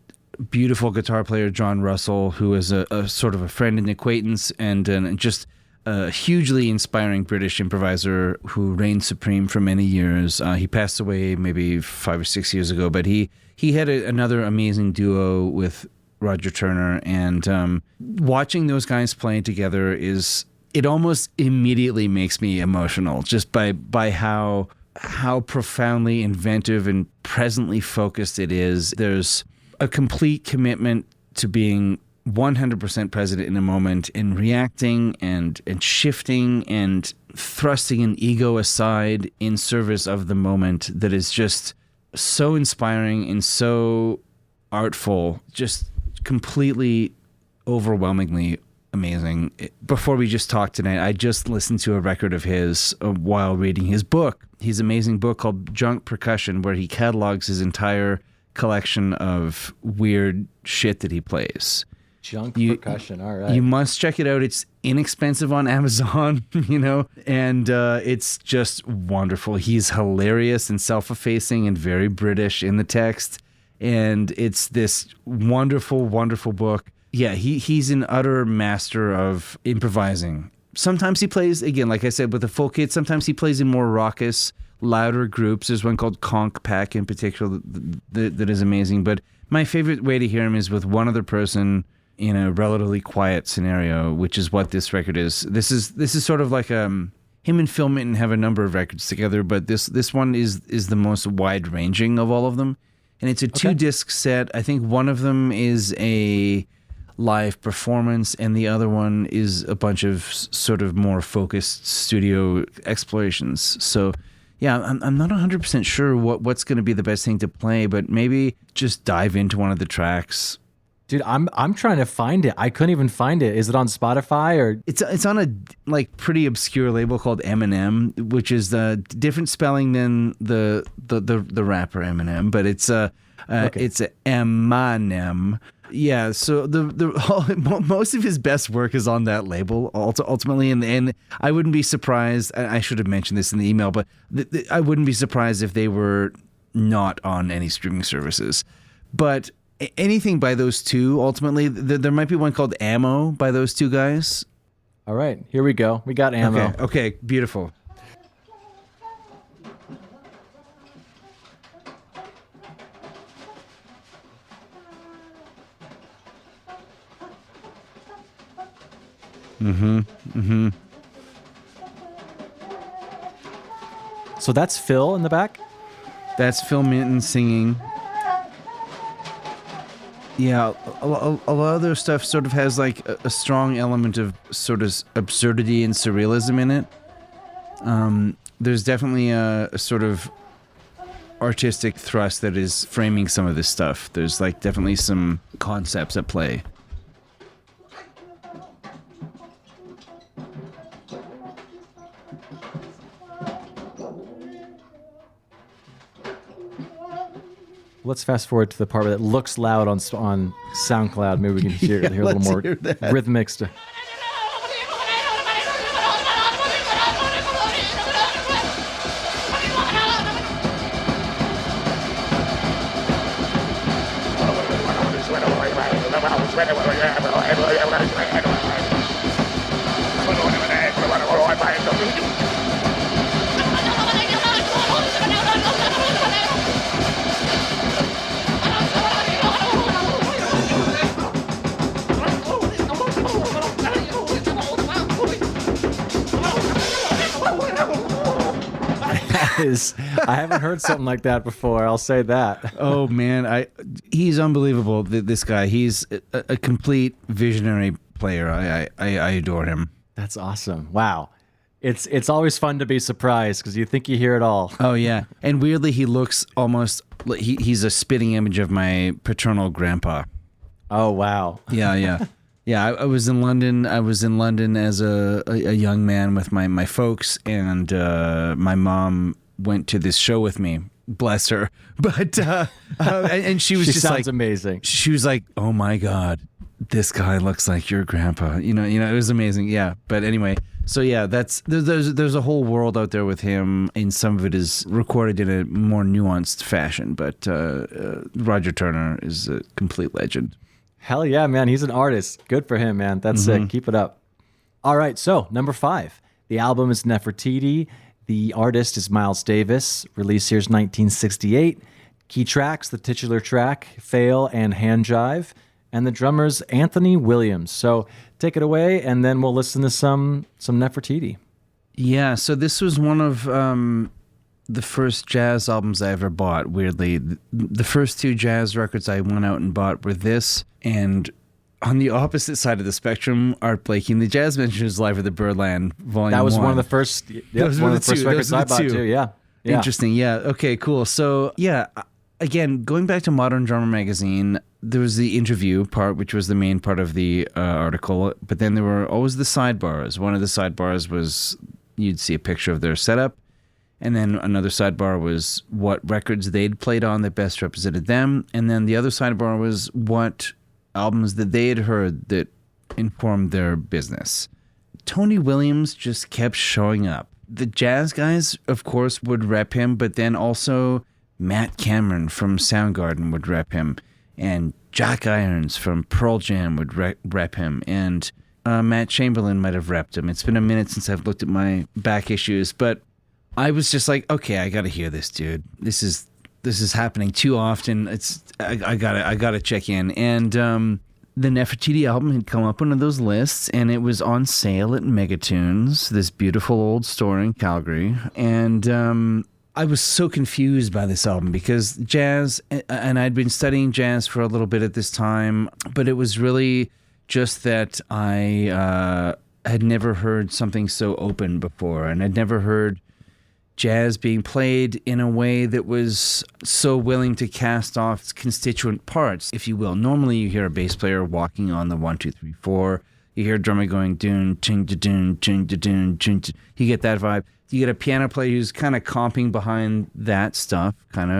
beautiful guitar player John Russell, who is a sort of a friend and acquaintance, and just a hugely inspiring British improviser who reigned supreme for many years. He passed away maybe 5 or 6 years ago, but he had another amazing duo with Roger Turner, and watching those guys play together it almost immediately makes me emotional just by how profoundly inventive and presently focused it is. There's a complete commitment to being 100% present in a moment and reacting and shifting and thrusting an ego aside in service of the moment that is just so inspiring and so artful, just completely overwhelmingly amazing. Before we just talked tonight, I just listened to a record of his while reading his book. His amazing book called Junk Percussion, where he catalogs his entire collection of weird shit that he plays. Junk Percussion, all right. You must check it out. It's inexpensive on Amazon, and it's just wonderful. He's hilarious and self-effacing and very British in the text, and it's this wonderful, wonderful book. Yeah, he's an utter master of improvising. Sometimes he plays, again, like I said, with a full kit. Sometimes he plays in more raucous, louder groups. There's one called Conch Pack in particular that is amazing. But my favorite way to hear him is with one other person in a relatively quiet scenario, which is what this record is. This is sort of like him and Phil Minton have a number of records together, but this one is the most wide-ranging of all of them. And it's a 2-disc set. I think one of them is a live performance, and the other one is a bunch of sort of more focused studio explorations. So, yeah, I'm not 100% sure what's going to be the best thing to play, but maybe just dive into one of the tracks. Dude, I'm trying to find it. I couldn't even find it. Is it on Spotify or? It's on a pretty obscure label called Eminem, which is the different spelling than the rapper Eminem, but it's a Eminem. Yeah, so most of his best work is on that label ultimately, and I wouldn't be surprised. I should have mentioned this in the email, but I wouldn't be surprised if they were not on any streaming services. But anything by those two, ultimately, there might be one called Ammo by those two guys. All right, here we go. We got Ammo. Okay, beautiful. So that's Phil in the back? That's Phil Minton singing. Yeah, a lot of their stuff sort of has like a strong element of sort of absurdity and surrealism in it. There's definitely a sort of artistic thrust that is framing some of this stuff. There's like definitely some concepts at play. Let's fast forward to the part that looks loud on SoundCloud. Maybe we can hear a little more rhythmic stuff. I haven't heard something like that before. I'll say that. Oh man, he's unbelievable. This guy, he's a complete visionary player. I adore him. That's awesome. Wow. It's always fun to be surprised because you think you hear it all. Oh yeah, and weirdly he looks almost he's a spitting image of my paternal grandpa. Oh wow. Yeah. I was in London. I was in London as a young man with my folks, and my mom went to this show with me. Bless her. But and she was she just sounds like amazing. She was like, "Oh my God, this guy looks like your grandpa." You know, it was amazing. Yeah. But anyway, so yeah, there's a whole world out there with him, and some of it is recorded in a more nuanced fashion. But Roger Turner is a complete legend. Hell yeah, man. He's an artist. Good for him, man. That's sick. Keep it up. All right. So, number 5. The album is Nefertiti. The artist is Miles Davis. Release here's 1968. Key tracks, the titular track, Fail and Hand Jive. And the drummer's Anthony Williams. So, take it away, and then we'll listen to some Nefertiti. Yeah, so this was one of the first jazz albums I ever bought, weirdly. The first 2 jazz records I went out and bought were this, and on the opposite side of the spectrum, Art Blakey and the Jazz Messengers Live at the Birdland, Volume 1. That was one of the first, one of the first records I bought too, yeah. Interesting, yeah. Okay, cool. So, yeah, again, going back to Modern Drummer magazine, there was the interview part, which was the main part of the article, but then there were always the sidebars. One of the sidebars was you'd see a picture of their setup, and then another sidebar was what records they'd played on that best represented them, and then the other sidebar was what albums that they had heard that informed their business. Tony Williams just kept showing up. The jazz guys, of course, would rep him, but then also Matt Cameron from Soundgarden would rep him, and Jack Irons from Pearl Jam would rep him, and Matt Chamberlain might have repped him. It's been a minute since I've looked at my back issues, but I was just like, okay, I got to hear this, dude. This is happening too often. I gotta check in. And the Nefertiti album had come up on one of those lists, and it was on sale at Megatunes, this beautiful old store in Calgary. And I was so confused by this album because jazz, and I'd been studying jazz for a little bit at this time, but it was really just that I had never heard something so open before, and I'd never heard jazz being played in a way that was so willing to cast off its constituent parts, if you will. Normally you hear a bass player walking on the 1, 2, 3, 4. You hear a drummer going doon, ching, doon, ching, doon, ching. You get that vibe. You get a piano player who's kind of comping behind that stuff kind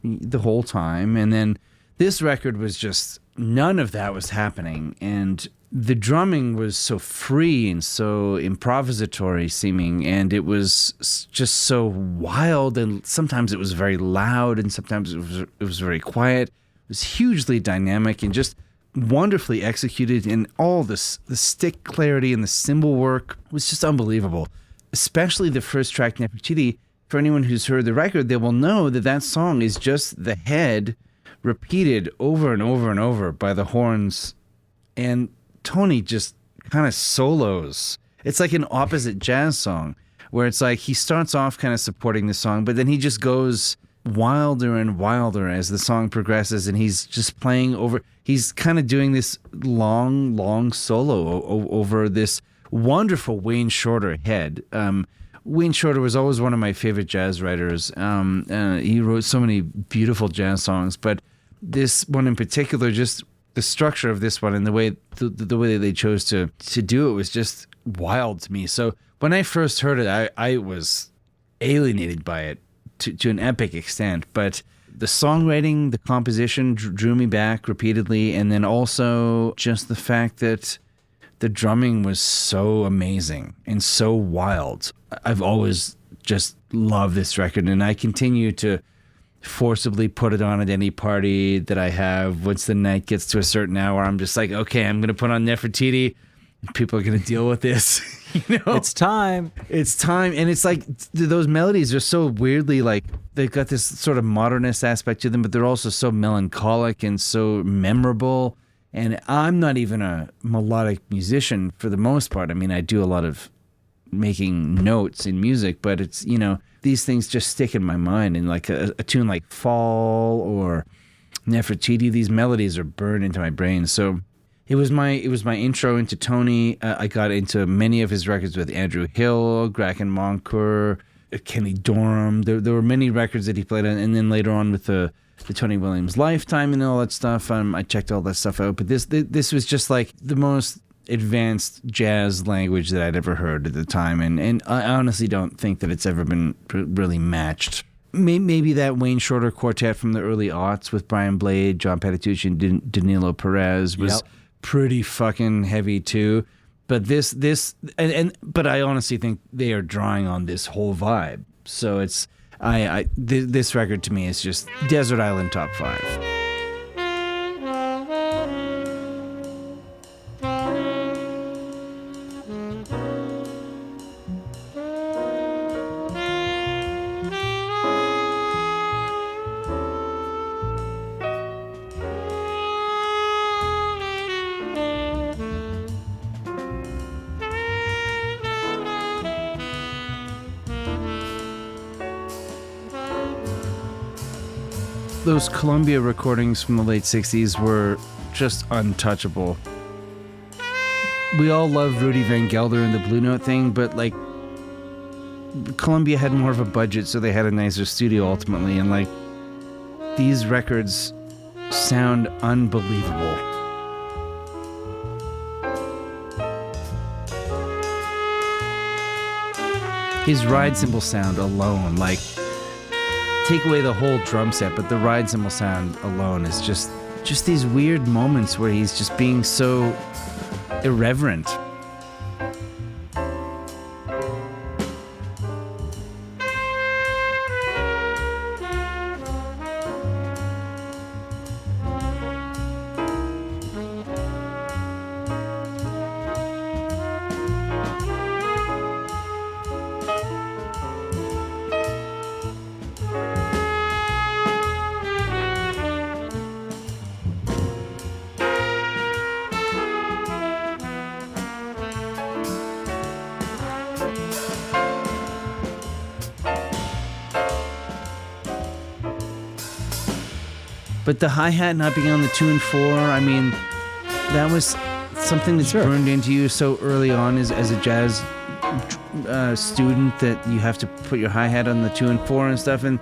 of the whole time. And then this record was just, none of that was happening. And the drumming was so free and so improvisatory seeming, and it was just so wild, and sometimes it was very loud, and sometimes it was very quiet. It was hugely dynamic and just wonderfully executed, and all the stick clarity and the cymbal work was just unbelievable. Especially the first track, Nefertiti. For anyone who's heard the record, they will know that that song is just the head repeated over and over and over by the horns, and Tony just kind of solos. It's like an opposite jazz song where it's like he starts off kind of supporting the song, but then he just goes wilder and wilder as the song progresses, and he's just playing over. He's kind of doing this long solo over this wonderful Wayne Shorter head. Wayne Shorter was always one of my favorite jazz writers. He wrote so many beautiful jazz songs, but this one in particular, just the structure of this one and the way they chose to do it was just wild to me. So when I first heard it, I was alienated by it to an epic extent. But the songwriting, the composition drew me back repeatedly, and then also just the fact that the drumming was so amazing and so wild. I've always just loved this record, and I continue to forcibly put it on at any party that I have. Once the night gets to a certain hour, I'm just like, okay, I'm going to put on Nefertiti. People are going to deal with this. It's time. And it's like those melodies are so weirdly like, they've got this sort of modernist aspect to them, but they're also so melancholic and so memorable. And I'm not even a melodic musician for the most part. I mean, I do a lot of making notes in music, but it's, these things just stick in my mind. And like a tune like Fall or Nefertiti, these melodies are burned into my brain. So it was my intro into Tony. I got into many of his records with Andrew Hill, Graken Moncourt, Kenny Dorham. There were many records that he played on, and then later on with the Tony Williams Lifetime and all that stuff. I checked all that stuff out, but this was just like the most advanced jazz language that I'd ever heard at the time, and I honestly don't think that it's ever been really matched. Maybe that Wayne Shorter quartet from the early aughts with Brian Blade, John Patitucci, and Danilo Perez was pretty fucking heavy too. But but I honestly think they are drawing on this whole vibe. So it's this record to me is just Desert Island Top 5. Those Columbia recordings from the late 60s were just untouchable. We all love Rudy Van Gelder and the Blue Note thing, but like Columbia had more of a budget, so they had a nicer studio ultimately, and like these records sound unbelievable. His ride cymbal sound alone, like, take away the whole drum set, but the ride cymbal sound alone is just these weird moments where he's just being so irreverent. But the hi-hat not being on the 2 and 4, I mean, that was something that's burned into you so early on as a jazz student that you have to put your hi-hat on the 2 and 4 and stuff. And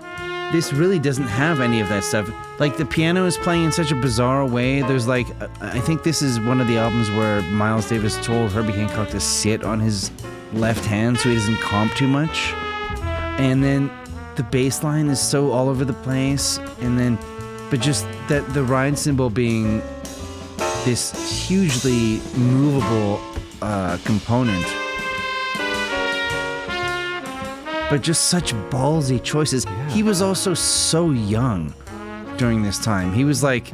this really doesn't have any of that stuff. Like, the piano is playing in such a bizarre way. There's like, I think this is one of the albums where Miles Davis told Herbie Hancock to sit on his left hand so he doesn't comp too much. And then the bass line is so all over the place. And then, but just that the ride cymbal being this hugely movable component, but just such ballsy choices. Yeah. He was also so young during this time. He was like,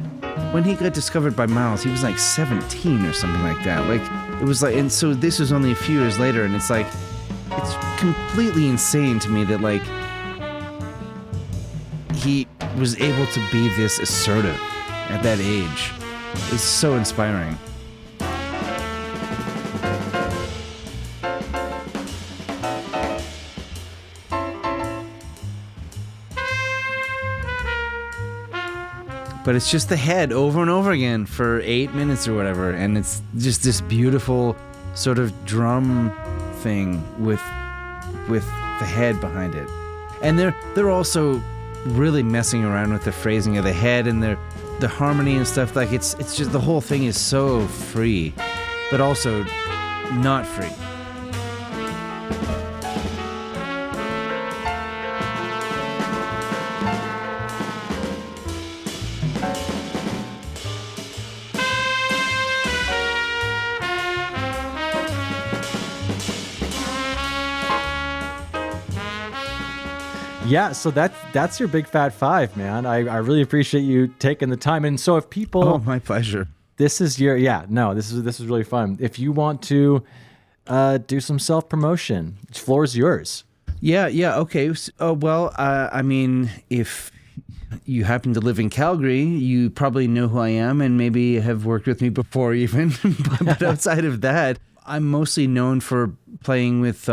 when he got discovered by Miles, he was like 17 or something like that. Like, it was like, and so this was only a few years later, and it's like, it's completely insane to me that, like, he was able to be this assertive at that age. It's so inspiring. But it's just the head over and over again for 8 minutes or whatever, and it's just this beautiful sort of drum thing with the head behind it. And they're also really messing around with the phrasing of the head and the harmony and stuff. Like, it's just, the whole thing is so free, but also not free. Yeah, so that's your Big Fat Five, man. I really appreciate you taking the time. And so if people... Oh, my pleasure. This is your... Yeah, no, this is really fun. If you want to do some self-promotion, the floor is yours. Yeah, okay. Well, I mean, if you happen to live in Calgary, you probably know who I am and maybe have worked with me before even. But outside of that, I'm mostly known for playing with...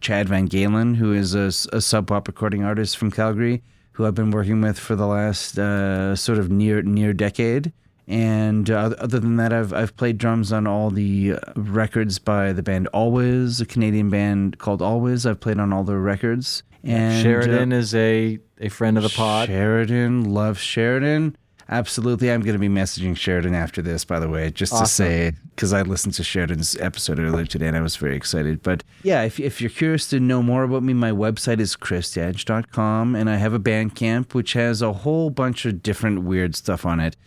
Chad VanGaalen, who is a sub-pop recording artist from Calgary, who I've been working with for the last sort of near decade. And other than that, I've played drums on all the records by the band Alvvays, a Canadian band called Alvvays. I've played on all their records. And Sheridan is a friend of the pod. Sheridan, love Sheridan. Absolutely. I'm going to be messaging Sheridan after this, by the way, just to say, because I listened to Sheridan's episode earlier today and I was very excited. But yeah, if you're curious to know more about me, my website is chrisdadge.com, and I have a Bandcamp, which has a whole bunch of different weird stuff on it.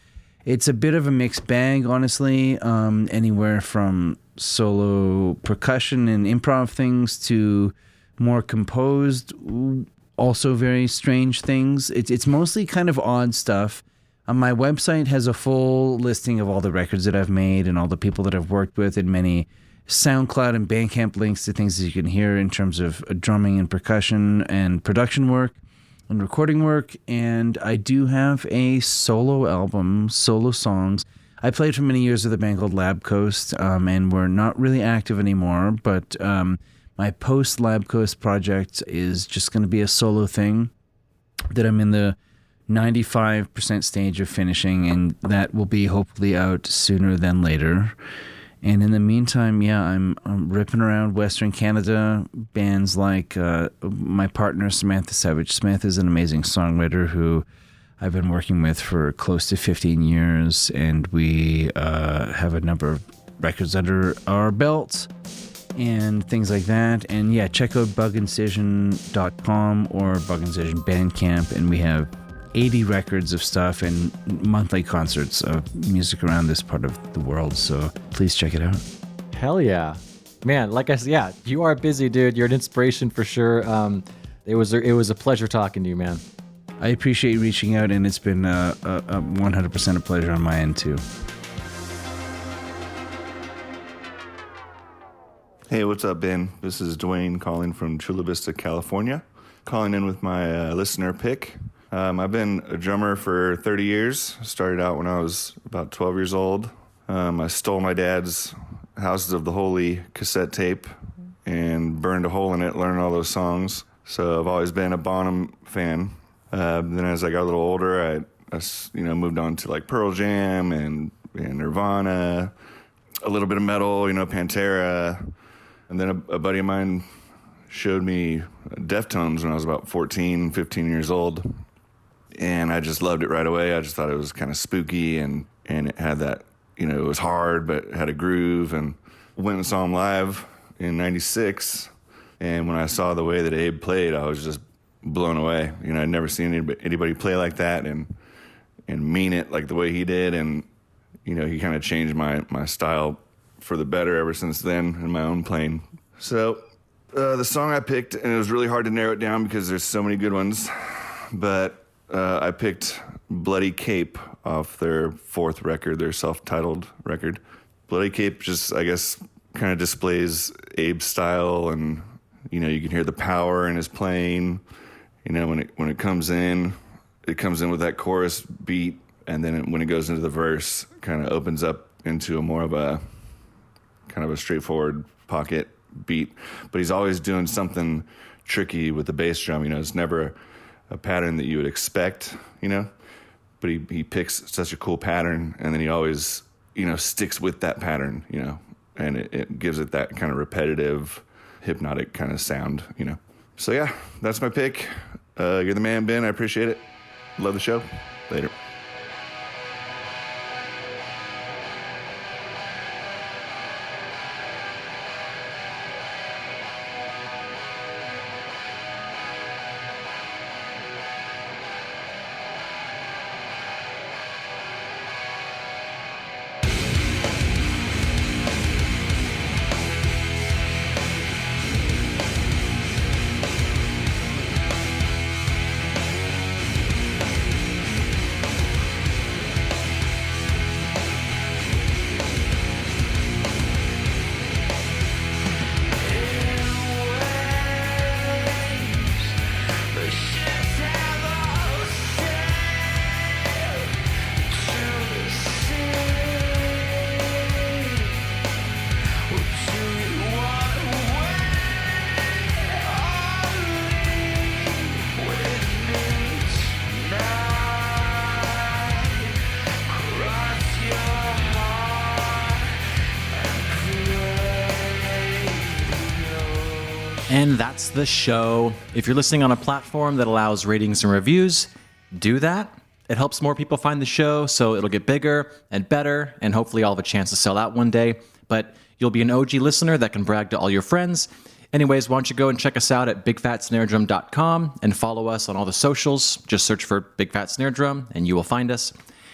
It's a bit of a mixed bag, honestly, anywhere from solo percussion and improv things to more composed, also very strange things. It's mostly kind of odd stuff. My website has a full listing of all the records that I've made and all the people that I've worked with, and many SoundCloud and Bandcamp links to things that you can hear in terms of drumming and percussion and production work and recording work. And I do have a solo album, solo songs. I played for many years with a band called Lab Coast, and we're not really active anymore, but my post Lab Coast project is just going to be a solo thing that I'm in the 95% stage of finishing, and that will be hopefully out sooner than later. And in the meantime, yeah, I'm ripping around Western Canada. Bands like my partner, Samantha Savage Smith, is an amazing songwriter who I've been working with for close to 15 years. And we have a number of records under our belts and things like that. And yeah, check out bugincision.com or Bug Incision Bandcamp. And we have 80 records of stuff and monthly concerts of music around this part of the world. So please check it out. Hell yeah. Man, like I said, yeah, you are busy, dude. You're an inspiration for sure. It was a pleasure talking to you, man. I appreciate you reaching out, and it's been 100% a pleasure on my end, too. Hey, what's up, Ben? This is Dwayne calling from Chula Vista, California. Calling in with my listener pick. I've been a drummer for 30 years. Started out when I was about 12 years old. I stole my dad's Houses of the Holy cassette tape and burned a hole in it, learning all those songs. So I've always been a Bonham fan. Then as I got a little older, I moved on to like Pearl Jam and Nirvana, a little bit of metal, Pantera. And then a buddy of mine showed me Deftones when I was about 14, 15 years old. And I just loved it right away. I just thought it was kind of spooky and it had that, it was hard, but had a groove. And went and saw him live in 96. And when I saw the way that Abe played, I was just blown away. I'd never seen anybody play like that and mean it like the way he did. And, he kind of changed my style for the better ever since then in my own playing. So the song I picked, and it was really hard to narrow it down because there's so many good ones, but I picked Bloody Cape off their fourth record, their self-titled record. Bloody Cape just, I guess, kind of displays Abe's style, and, you can hear the power in his playing. When it comes in with that chorus beat, and then when it goes into the verse, kind of opens up into a more of a kind of a straightforward pocket beat. But he's always doing something tricky with the bass drum. It's never a pattern that you would expect, but he picks such a cool pattern, and then he always, sticks with that pattern, and it gives it that kind of repetitive, hypnotic kind of sound, So yeah, that's my pick. You're the man, Ben. I appreciate it. Love the show. Later. And that's the show. If you're listening on a platform that allows ratings and reviews, do that. It helps more people find the show, so it'll get bigger and better, and hopefully I'll have a chance to sell out one day. But you'll be an OG listener that can brag to all your friends. Anyways, why don't you go and check us out at bigfatsnaredrum.com and follow us on all the socials. Just search for Big Fat Snare Drum and you will find us.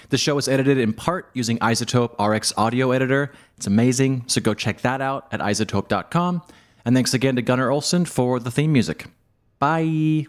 The show is edited in part using Isotope RX Audio Editor. It's amazing, so go check that out at isotope.com. And thanks again to Gunnar Olsen for the theme music. Bye!